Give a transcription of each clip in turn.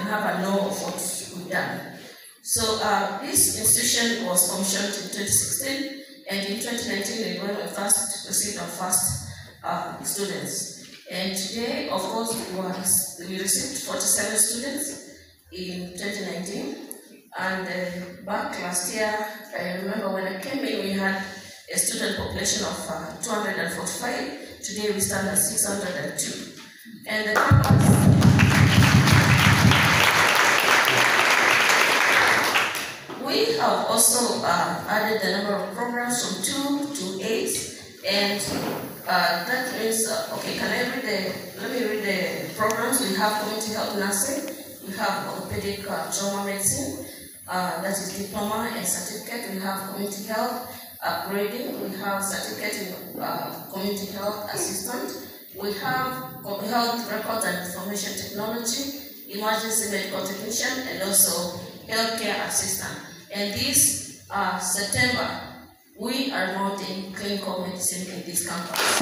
have a know of what we've done. So this institution was commissioned in 2016, and in 2019 we were received our first students. And today, of course, we received 47 students in 2019. And back last year, I remember when I came in, we had a student population of 245. Today we stand at 602. And the campus, we have also added the number of programs from 2 to 8, and that means, okay, let me read the programs. We have community health nursing, we have orthopedic trauma medicine, that is diploma and certificate. We have community health upgrading, we have certificate in community health assistant, we have health record and information technology, emergency medical technician, and also healthcare assistant. And this September, we are mounting clinical medicine in this campus.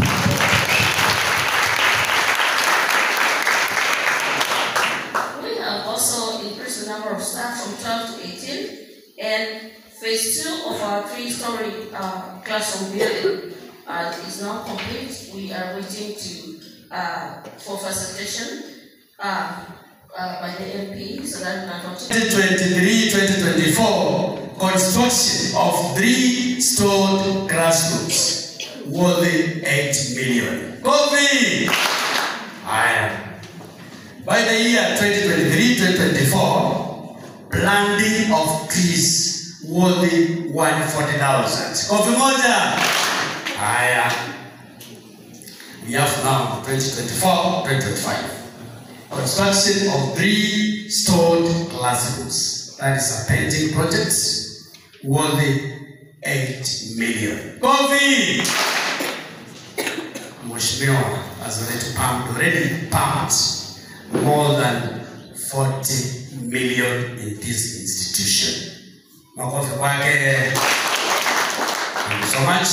We have also increased the number of staff from 12 to 18, and phase 2 of our 3-story classroom building is now complete. We are waiting for facilitation by the MP, so that we can continue. 2023-2024 construction of 3 classrooms worth 8 million. COVID! By the year 2023-2024, planting of trees worth 140,000. Kofi moja! We have now 2024-2025. Construction of 3 classrooms. That is a painting project worth 8 million. Kofi! Mheshimiwa has already pumped more than 40 million in this institution. Makofi kwake. Thank you so much.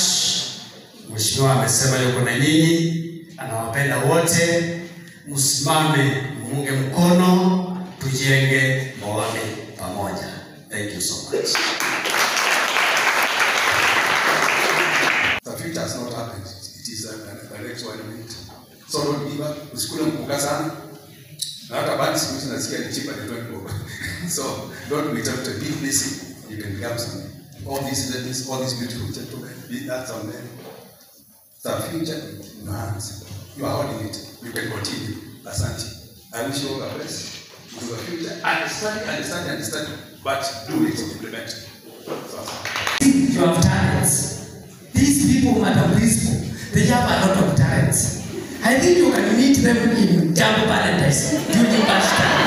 Mheshimiwa amesema yuko na nyinyi, anawapenda wote. Msimame, muunge mkono, tujenge Mbogoni pamoja. Thank you so much. The future has not happened. It is a next 1 minute. So don't give up. Usikule mkuka sana. Na hata bani siku hizi nasikia ni cheaper than 20 bob. So don't be tempted. Be busy. You can grab some. All these beautiful gentlemen. That's on them. The future in your hands. You are holding it. You can continue. Asante. I wish you all the best. In the future, understand. But do it, implement it. You have talents. These people, Madam Principal, they have a lot of talents. I think you can meet them in Jambo Paradise during lunch time.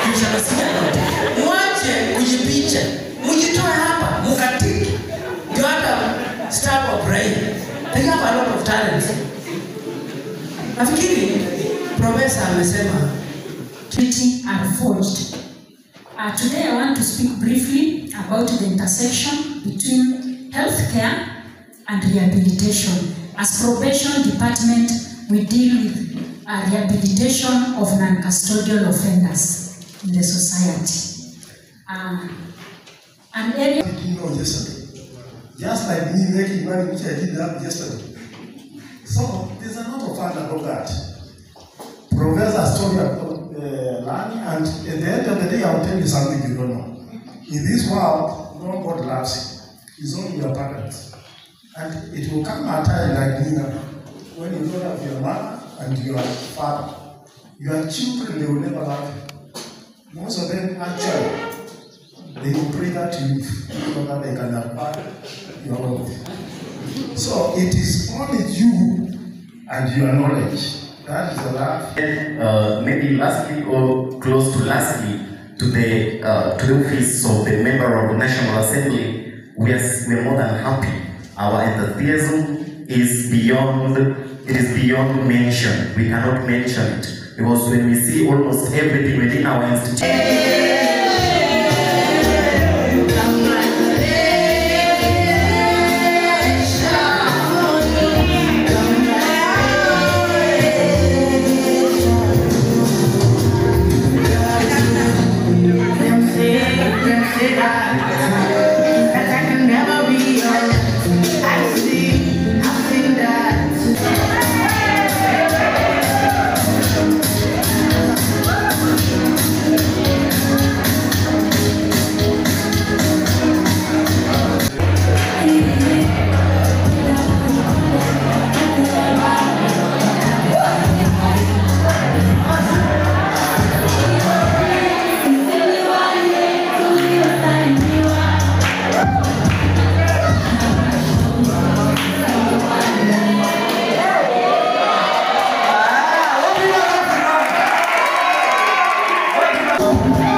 You shall see a lot. Mwache kujipicha, mujitoe hapa, mukatiki. You have a staff of brain. They have a lot of talents. Nafikiri Professor amesema treaty are forged. Today I want to speak briefly about the intersection between healthcare and rehabilitation. As probation department, we deal with rehabilitation of non-custodial offenders in the society. An area yesterday, just like me making money, which I did that yesterday. So there's a lot of fun about that. Professor told you about learning, and at the end of the day, I'll tell you something you don't know. In this world, no God loves you. It's only your parents. And it will come a time like me now, when you don't have your mother and your father. Your children, they will never love you. Most of them, actually, they will pray that to you so that they can acquire your wealth. So it is only you and your knowledge. That is the love. Maybe lastly or close to lastly to the office of the member of the National Assembly, we are more than happy. Our enthusiasm is beyond mention. We cannot mention it because when we see almost everything within our institution. Africa.